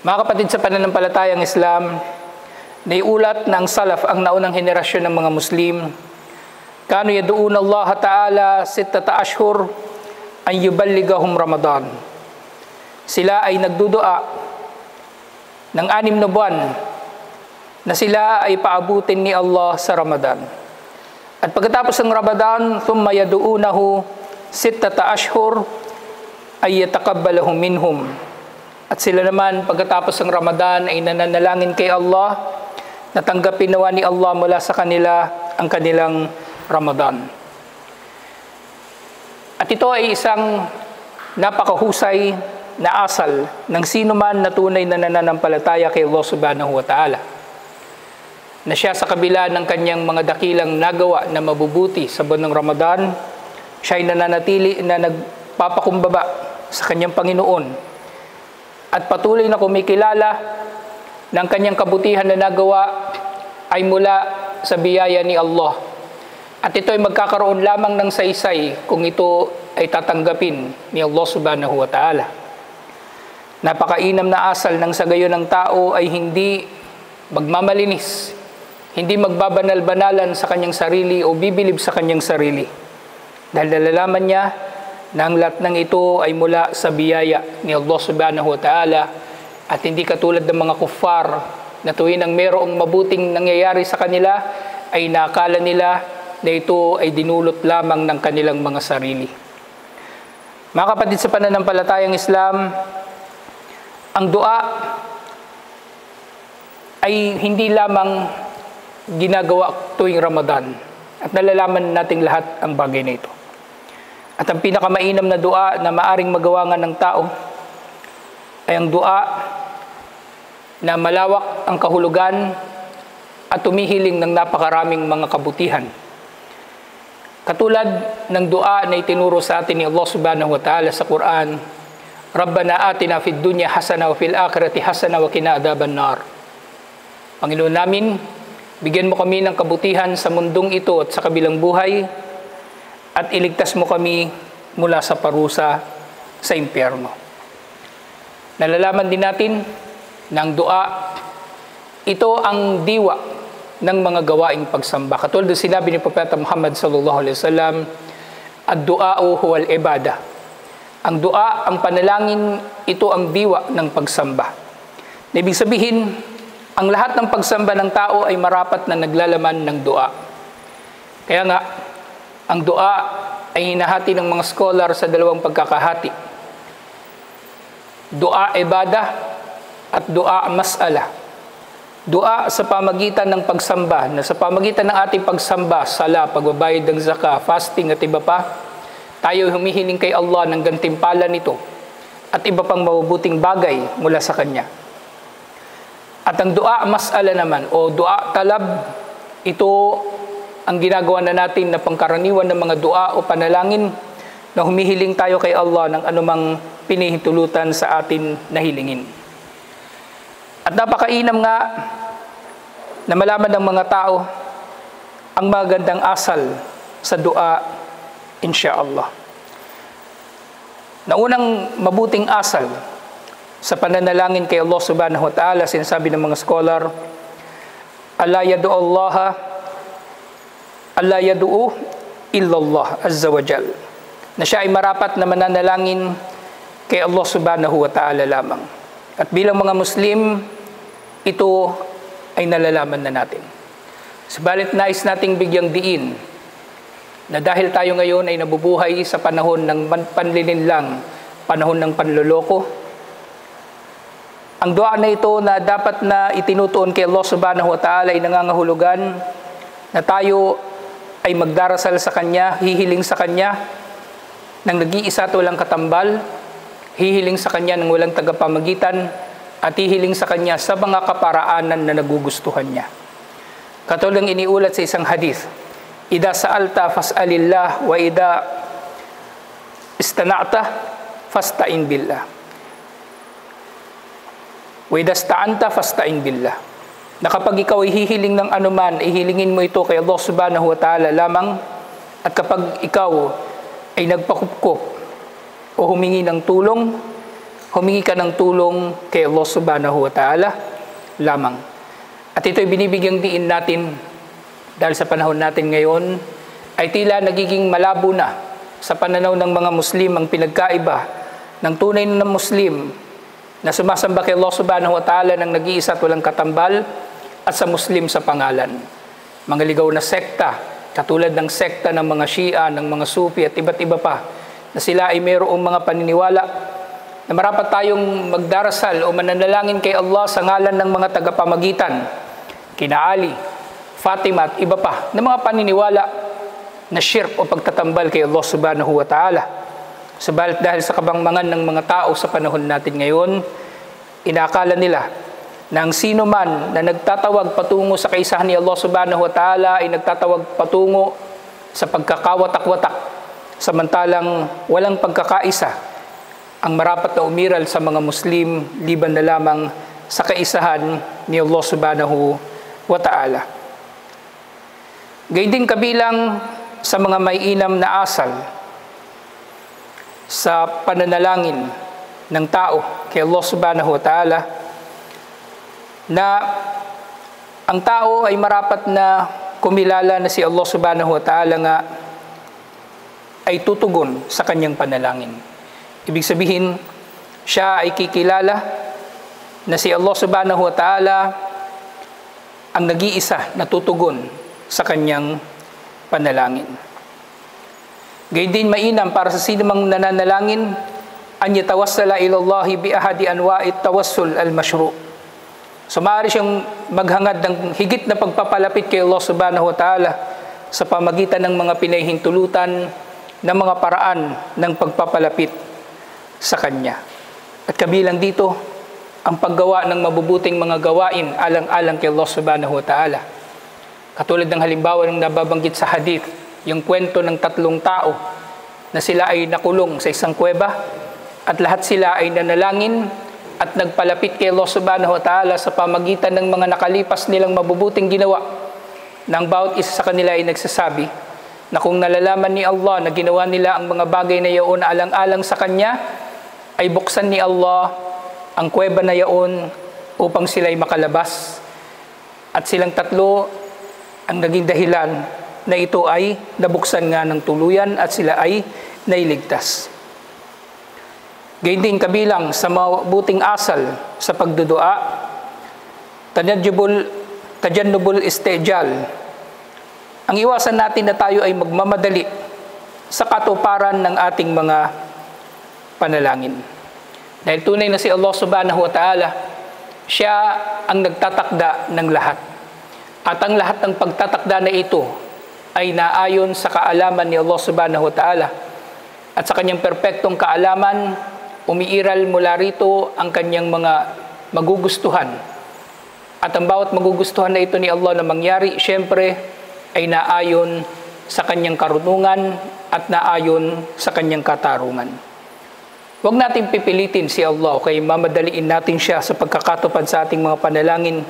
Mga kapatid sa pananampalatayang Islam, naiulat na ang salaf, ang naunang henerasyon ng mga Muslim, kanu yadu'una Allah Ta'ala sittata ashhur an yuballigahum Ramadan. Sila ay nagdudua ng 6 na buwan na sila ay paabutin ni Allah sa Ramadan. At pagkatapos ng Ramadan, thumma yadu'unahu sittata ashhur ay yataqabbalahum minhum. At sila naman pagkatapos ng Ramadan ay nananalangin kay Allah na tanggapin nawa ni Allah mula sa kanila ang kanilang Ramadan. At ito ay isang napakahusay na asal ng sino man na tunay na nananampalataya kay Allah Subhanahu wa Ta'ala, na siya sa kabila ng kanyang mga dakilang nagawa na mabubuti sa buwan ng Ramadan, siya ay nananatili na nagpapakumbaba sa kanyang Panginoon at patuloy na kumikilala ng kanyang kabutihan na nagawa ay mula sa biyaya ni Allah. At ito ay magkakaroon lamang ng saysay kung ito ay tatanggapin ni Allah Subhanahu wa Ta'ala. Napakainam na asal ng sa gayon ng tao ay hindi magmamalinis, hindi magbabanal-banalan sa kanyang sarili o bibilib sa kanyang sarili. Dahil nalalaman niya na ang lahat ng ito ay mula sa biyaya ni Allah Subhanahu wa Ta'ala at hindi katulad ng mga kuffar na tuwing ang mayroong mabuting nangyayari sa kanila ay nakala nila na ito ay dinulot lamang ng kanilang mga sarili. Mga kapatid sa pananampalatayang Islam, ang dua ay hindi lamang ginagawa tuwing Ramadan at nalalaman nating lahat ang bagay na ito. At ang pinakamainam na dua na maaring magawa nga ng tao ay ang dua na malawak ang kahulugan at tumihiling ng napakaraming mga kabutihan. Katulad ng dua na itinuro sa atin ni Allah Subhanahu wa Ta'ala sa Quran, Rabbana atina fid dunya hasana wa fil akhirati hasana wa qina adhaban nar. Panginoon namin, bigyan mo kami ng kabutihan sa mundong ito at sa kabilang buhay, at iligtas mo kami mula sa parusa sa impyerno. Nalalaman din natin na ang dua, ito ang diwa ng mga gawaing pagsamba. Katulad ng sinabi ni Propeta Muhammad sallallahu alaihi wasallam, ad-du'a'u huwal ibada. Ang dua, ang panalangin, ito ang diwa ng pagsamba. Ibig sabihin, ang lahat ng pagsamba ng tao ay marapat na naglalaman ng dua. Kaya nga, ang dua ay hinahati ng mga scholar sa dalawang pagkakahati. Dua ibadah at dua mas'ala. Dua sa pamagitan ng pagsamba, na sa pamagitan ng ating pagsamba, sala, pagbabayad ng zakah, fasting at iba pa, tayo humihiling kay Allah ng gantimpala nito at iba pang mabubuting bagay mula sa Kanya. At ang dua mas'ala naman o dua talab, ito ang ginagawa na natin na pangkaraniwan ng mga dua o panalangin na humihiling tayo kay Allah ng anumang pinihintulutan sa atin na hilingin. At napakainam nga na malaman ng mga tao ang magandang asal sa dua, insyaallah. Na unang mabuting asal sa pananalangin kay Allah Subhanahu wa Ta'ala, sinasabi ng mga scholar, Allah yadu'u illallah azza wa jal, na siya ay marapat na mananalangin kay Allah Subhanahu wa Ta'ala lamang. At bilang mga Muslim, ito ay nalalaman na natin. Subalit nais nating bigyang diin na dahil tayo ngayon ay nabubuhay sa panahon ng panlilinlang, panahon ng panloloko, ang dua na ito na dapat na itinutuon kay Allah Subhanahu wa Ta'ala ay nangangahulugan na tayo ay magdarasal sa Kanya, hihiling sa Kanya ng nag-iisa at walang katambal, hihiling sa Kanya ng walang tagapamagitan, at hihiling sa Kanya sa mga kaparaanan na nagugustuhan Niya. Katulad ng iniulat sa isang hadith, Ida sa'alta fas'alillah wa ida istana'ta fasta'in billah. Wa ida sta'anta fasta'in billah. Na kapag ikaw ay hihiling ng anuman, ihilingin mo ito kay Allah Subhanahu wa Ta'ala lamang, at kapag ikaw ay nagpakupkop o humingi ng tulong, humingi ka ng tulong kay Allah subhanahu wa ta'ala lamang. At ito'y binibigyang diin natin dahil sa panahon natin ngayon ay tila nagiging malabo na sa pananaw ng mga Muslim ang pinagkaiba ng tunay na Muslim na sumasamba kay Allah subhanahu wa ta'ala ng nag-iisa at walang katambal at sa Muslim sa pangalan. Mga ligaw na sekta, katulad ng sekta ng mga Shia, ng mga Sufi at iba't iba pa, na sila ay mayroong mga paniniwala na marapat tayong magdarasal o mananalangin kay Allah sa ngalan ng mga tagapamagitan, kina Ali, Fatima at iba pa, na mga paniniwala na shirk o pagtatambal kay Allah subhanahu wa ta'ala. Subalit dahil sa kabangmangan ng mga tao sa panahon natin ngayon, inakala nila na ang sino man na nagtatawag patungo sa kaisahan ni Allah subhanahu wa ta'ala ay nagtatawag patungo sa pagkakawatak-watak, samantalang walang pagkakaisa ang marapat na umiral sa mga Muslim liban na lamang sa kaisahan ni Allah subhanahu wa ta'ala. Gayon din kabilang sa mga may inam na asal sa pananalangin ng tao kay Allah subhanahu wa ta'ala na ang tao ay marapat na kumilala na si Allah subhanahu wa ta'ala nga ay tutugon sa kanyang panalangin. Ibig sabihin, siya ay kikilala na si Allah subhanahu wa ta'ala ang nag-iisa na tutugon sa kanyang panalangin. Gayon din mainam para sa sinumang nananalangin an yatawassala ilallahi bi ahadi anwa'it tawassul al-mashru'. So maaari siyang maghangad ng higit na pagpapalapit kay Allah subhanahu wa ta'ala sa pamagitan ng mga pinahihintulutan ng mga paraan ng pagpapalapit sa Kanya. At kabilang dito, ang paggawa ng mabubuting mga gawain alang-alang kay Allah subhanahu wa ta'ala. Katulad ng halimbawa ng nababanggit sa hadith, yung kwento ng 3 tao na sila ay nakulong sa isang kuweba at lahat sila ay nanalangin at nagpalapit kay Allah subhanahu wa ta'ala sa pamagitan ng mga nakalipas nilang mabubuting ginawa. Nang bawat isa sa kanila ay nagsasabi na kung nalalaman ni Allah na ginawa nila ang mga bagay na yaon na alang-alang sa Kanya, ay buksan ni Allah ang kuweba na yaon upang sila ay makalabas. At silang 3 ang naging dahilan na ito ay nabuksan nga ng tuluyan at sila ay nailigtas. Gayon din kabilang sa mabuting asal sa pagdudua, tajannubul istijal. Ang iwasan natin na tayo ay magmamadali sa katuparan ng ating mga panalangin. Dahil tunay na si Allah subhanahu wa ta'ala, siya ang nagtatakda ng lahat. At ang lahat ng pagtatakda na ito ay naayon sa kaalaman ni Allah subhanahu wa ta'ala. At sa kanyang perpektong kaalaman, umiiral mula rito ang kanyang mga magugustuhan. At ang bawat magugustuhan na ito ni Allah na mangyari, syempre ay naayon sa kanyang karunungan at naayon sa kanyang katarungan. Huwag natin pipilitin si Allah o kaya mamadaliin natin siya sa pagkakatupad sa ating mga panalangin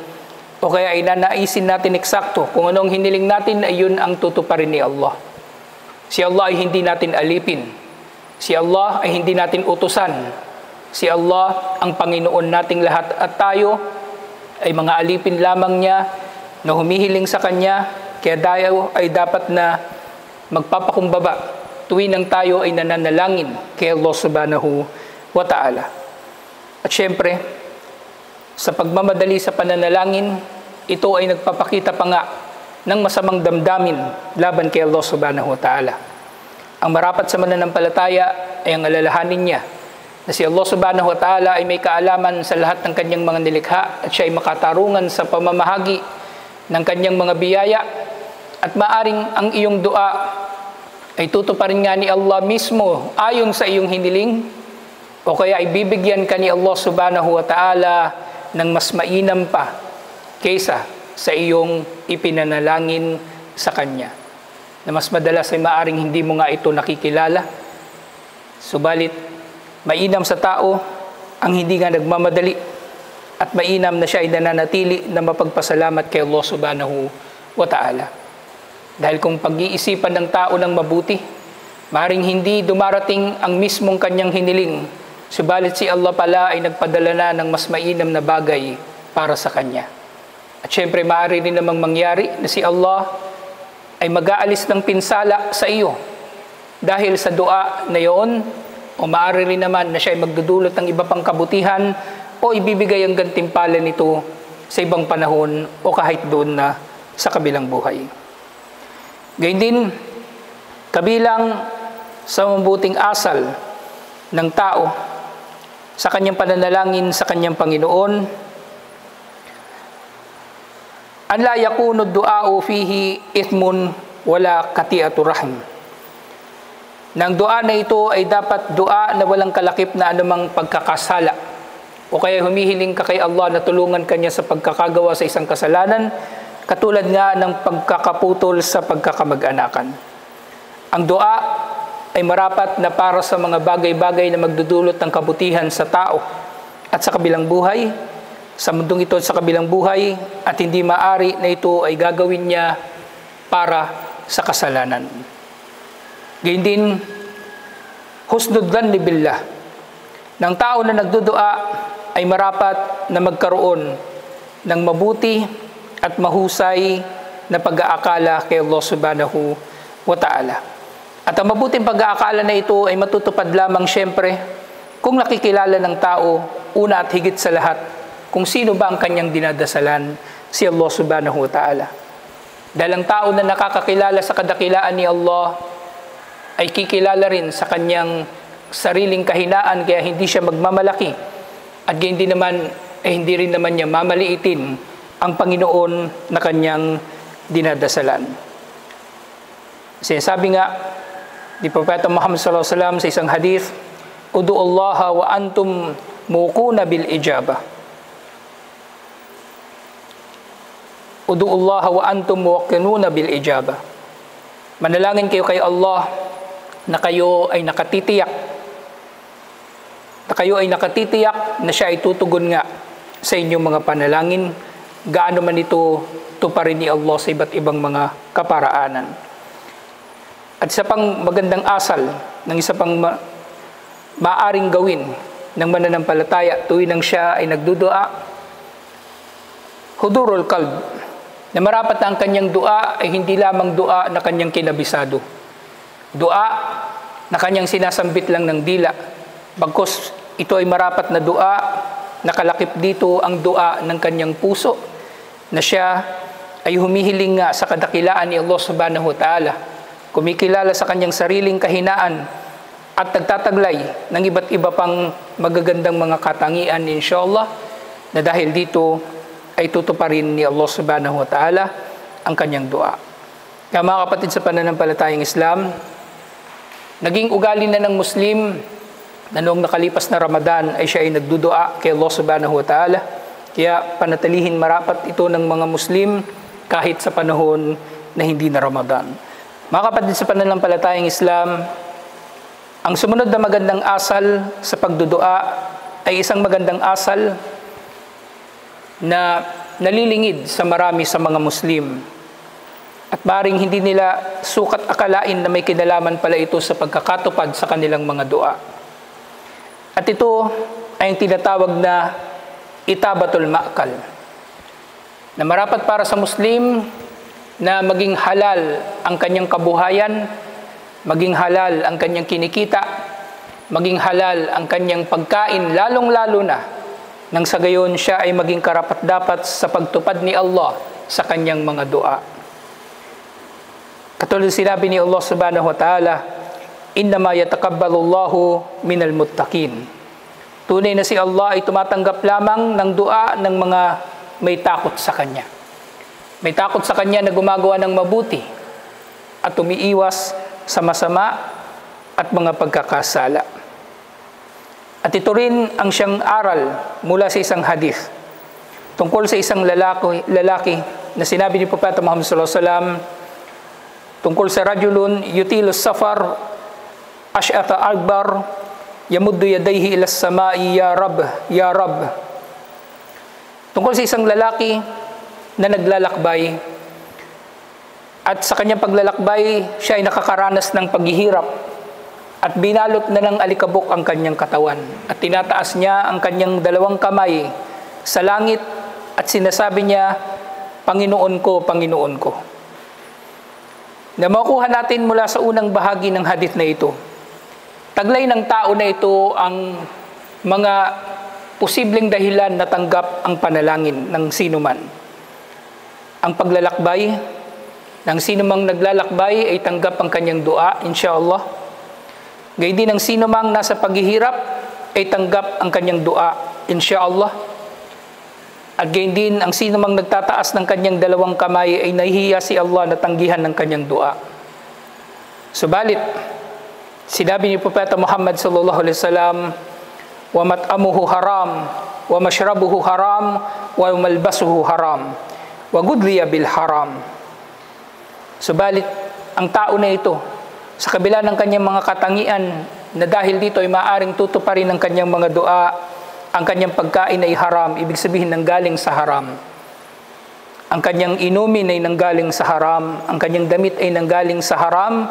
o kaya ay nanaisin natin eksakto kung anong hiniling natin ay yun ang tutuparin ni Allah. Si Allah ay hindi natin alipin. Si Allah ay hindi natin utusan. Si Allah ang Panginoon nating lahat at tayo ay mga alipin lamang niya na humihiling sa Kanya, kaya tayo ay dapat na magpapakumbaba tuwing ang tayo ay nananalangin kay Allah subhanahu wa ta'ala. At syempre, sa pagmamadali sa pananalangin, ito ay nagpapakita pa nga ng masamang damdamin laban kay Allah subhanahu wa ta'ala. Ang marapat sa mananampalataya ay ang alalahanin niya na si Allah subhanahu wa ta'ala ay may kaalaman sa lahat ng kanyang mga nilikha at siya ay makatarungan sa pamamahagi ng kanyang mga biyaya at maaring ang iyong dua ay tutuparin nga ni Allah mismo ayon sa iyong hiniling o kaya ay bibigyan ka ni Allah subhanahu wa ta'ala ng mas mainam pa kaysa sa iyong ipinanalangin sa Kanya. Na mas madalas ay maaring hindi mo nga ito nakikilala. Subalit, mainam sa tao ang hindi nga nagmamadali at mainam na siya ay nananatili na mapagpasalamat kay Allah subhanahu wa ta'ala. Dahil kung pag-iisipan ng tao ng mabuti, maaring hindi dumarating ang mismong kanyang hiniling, Subalit si Allah pala ay nagpadala na ng mas mainam na bagay para sa kanya. At syempre, maaari rin namang mangyari na si Allah ay mag-aalis ng pinsala sa iyo dahil sa dua na iyon, o maaari rin naman na siya ay magdudulot ng iba pang kabutihan o ibibigay ang gantimpala nito sa ibang panahon o kahit doon na sa kabilang buhay. Gayun din, kabilang sa mabuting asal ng tao sa kanyang pananalangin sa kanyang Panginoon, an la yakunu du'a'u fihi ithmun wala kati'atu rahim. Nang dua na ito ay dapat dua na walang kalakip na anumang pagkakasala, o kaya humihiling ka kay Allah na tulungan kanya sa pagkakagawa sa isang kasalanan, katulad nga ng pagkakaputol sa pagkakamag-anakan. Ang dua ay marapat na para sa mga bagay-bagay na magdudulot ng kabutihan sa tao at sa kabilang buhay, sa mundong ito at sa kabilang buhay, at hindi maari na ito ay gagawin niya para sa kasalanan. Gayun din, husnul dhanni billah. Ng tao na nagdudua ay marapat na magkaroon ng mabuti at mahusay na pag-aakala kay Allah subhanahu wa ta'ala. At ang mabuting pag-aakala na ito ay matutupad lamang syempre kung nakikilala ng tao, una at higit sa lahat, kung sino ba ang kanyang dinadasalan, si Allah subhanahu wa ta'ala. Dahil ang tao na nakakakilala sa kadakilaan ni Allah ay kikilala rin sa kanyang sariling kahinaan, kaya hindi siya magmamalaki. At hindi rin naman niya mamaliitin ang Panginoon na kanyang dinadasalan. Sinasabi nga ni Propeta Muhammad sallallahu alaihi wasallam sa isang hadith, "Udu Allah wa antum muquna bil ijabah." Udu Allah wa antum muqinuna bil ijabah. Manalangin kayo kay Allah na kayo ay nakatitiyak na siya ay tutugon nga sa inyong mga panalangin, gaano man ito tuparin ni Allah sa iba't ibang mga kaparaanan. At isa pang magandang asal ng isa pang maaring gawin ng mananampalataya tuwing nang siya ay nagdudua, hudurul qalb, na marapat na ang kanyang dua ay hindi lamang dua na kanyang kinabisado, dua na kanyang sinasambit lang ng dila, bagkus ito ay marapat na dua, nakalakip dito ang dua ng kanyang puso, na siya ay humihiling nga sa kadakilaan ni Allah subhanahu wa ta'ala, kumikilala sa kanyang sariling kahinaan at nagtataglay ng iba't iba pang magagandang mga katangian, inshallah, na dahil dito ay tutuparin ni Allah subhanahu wa ta'ala ang kanyang dua. Kaya mga kapatid sa pananampalatayang Islam, naging ugali na ng Muslim na noong nakalipas na Ramadan ay siya ay nagdudua kay Allah subhanahu wa ta'ala. Kaya panatilihin marapat ito ng mga Muslim kahit sa panahon na hindi na Ramadan. Mga kapatid sa pananampalatayang Islam, ang sumunod na magandang asal sa pagdudua ay isang magandang asal na nalilingid sa marami sa mga Muslim. At maring hindi nila sukat akalain na may kinalaman pala ito sa pagkakatupad sa kanilang mga dua. At ito ay ang tinatawag na itabatul ma'kal, na marapat para sa Muslim na maging halal ang kanyang kabuhayan, maging halal ang kanyang kinikita, maging halal ang kanyang pagkain, lalong-lalo na nang sa gayon siya ay maging karapat-dapat sa pagtupad ni Allah sa kanyang mga dua. Katulad sinabi ni Allah subhanahu wa ta'ala, "Innama yatakabbalu Allahu minal muttaqin." Tunay na si Allah ay tumatanggap lamang ng dua ng mga may takot sa Kanya. May takot sa Kanya na gumagawa ng mabuti at umiiwas sa masama at mga pagkakasala. At ito rin ang siyang aral mula sa isang hadith tungkol sa isang lalaki na sinabi ni Propeta Muhammad sallallahu alaihi wasallam tungkol sa rajulun yutilus safar ash'ata akbar yamuddu yadayhi ila samai ya Rab, ya Rab. Tungkol sa isang lalaki na naglalakbay, at sa kanyang paglalakbay siya ay nakakaranas ng paghihirap at binalot na ng alikabok ang kanyang katawan at tinataas niya ang kanyang dalawang kamay sa langit at sinasabi niya, Panginoon ko, Panginoon ko. Na makuha natin mula sa unang bahagi ng hadith na ito, taglay ng tao na ito ang mga posibleng dahilan na tanggap ang panalangin ng sinuman. Ang paglalakbay ng sinumang naglalakbay ay tanggap ang kanyang dua, insyaAllah. Gayon din ang sinumang nasa paghihirap ay tanggap ang kanyang dua, insyaAllah. At gayon din ang sinumang nagtataas ng kanyang dalawang kamay ay nahihiya si Allah na tanggihan ng kanyang dua. Subalit, sinabi ni Propeta Muhammad sallallahu alaihi wasallam, wa mat'amuhu haram, wa mashrabuhu haram, wa malbasuhu haram, wa gudliya bil haram. Subalit, ang tao na ito, sa kabila ng kanyang mga katangian, na dahil dito ay maaaring tutuparin ang kanyang mga dua, ang kanyang pagkain ay haram, ibig sabihin nanggaling sa haram. Ang kanyang inumin ay nanggaling sa haram, ang kanyang damit ay nanggaling sa haram,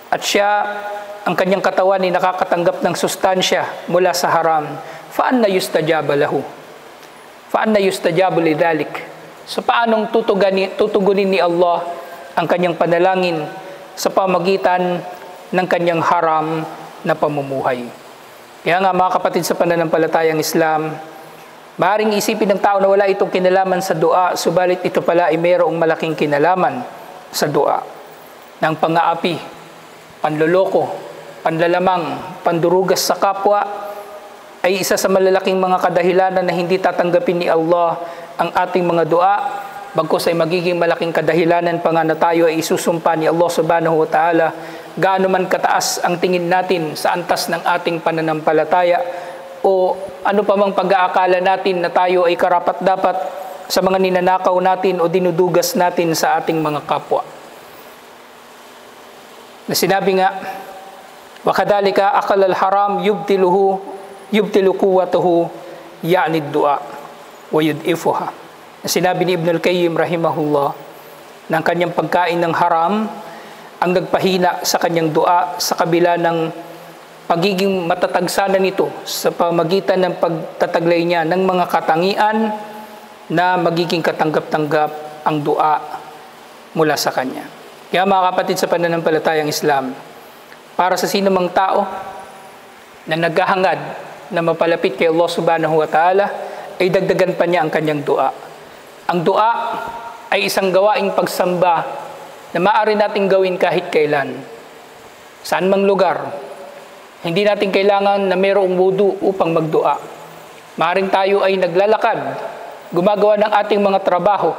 at siya, ang kanyang katawan ay nakakatanggap ng sustansya mula sa haram. Fa'anna yustajabu lahu? Fa'anna yustajabu lidhalik? So paanong tutugunin ni Allah ang kanyang panalangin sa pamagitan ng kanyang haram na pamumuhay? Kaya nga mga kapatid sa pananampalatayang Islam, maaaring isipin ng tao na wala itong kinalaman sa dua, subalit ito pala ay mayroong malaking kinalaman sa dua. Ng pang-aapi, panloloko, panlalamang, pandurugas sa kapwa, ay isa sa malalaking mga kadahilanan na hindi tatanggapin ni Allah ang ating mga dua, bagkus ay magiging malaking kadahilanan pa nga na tayo ay isusumpa ni Allah subhanahu wa ta'ala gaano man kataas ang tingin natin sa antas ng ating pananampalataya o ano pa mang pag-aakala natin na tayo ay karapat-dapat sa mga ninanakaw natin o dinudugas natin sa ating mga kapwa. Na sinabi nga, wa kadhalika akal al-haram yubtilu quwwatahu ya'ni ad-du'a wa yud'ifuha. Na sinabi ni Ibn al-Qayyim rahimahullah na ang kanyang pagkain ng haram ang nagpahina sa kanyang dua sa kabila ng pagiging matatag sana nito sa pamagitan ng pagtataglay niya ng mga katangian na magiging katanggap-tanggap ang dua mula sa kanya. Kaya mga kapatid sa pananampalatayang Islam, para sa sinumang tao na naghahangad na mapalapit kay Allah subhanahu wa ta'ala, ay dagdagan pa niya ang kanyang dua. Ang dua ay isang gawaing pagsamba na maaari nating gawin kahit kailan. Saan mang lugar. Hindi natin kailangan na mayroong wudu upang magdua. Maaring tayo ay naglalakad, gumagawa ng ating mga trabaho,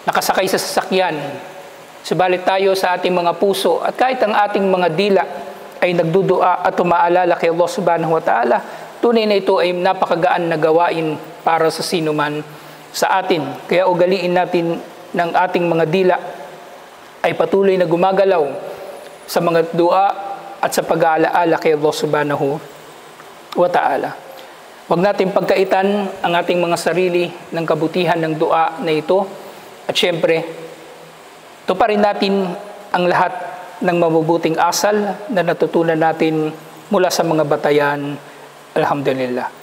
nakasakay sa sasakyan, subalit tayo sa ating mga puso at kahit ang ating mga dila ay nagdudua at umaalala kay Allah subhanahu wa ta'ala, tunay na ito ay napakagaan na gawain para sa sinuman sa atin. Kaya ugaliin natin ng ating mga dila ay patuloy na gumagalaw sa mga dua at sa pag-aalaala kay Allah subhanahu wa ta'ala. Huwag natin pagkaitan ang ating mga sarili ng kabutihan ng dua na ito. At syempre, tuparin natin ang lahat ng mabubuting asal na natutunan natin mula sa mga batayan. Alhamdulillah.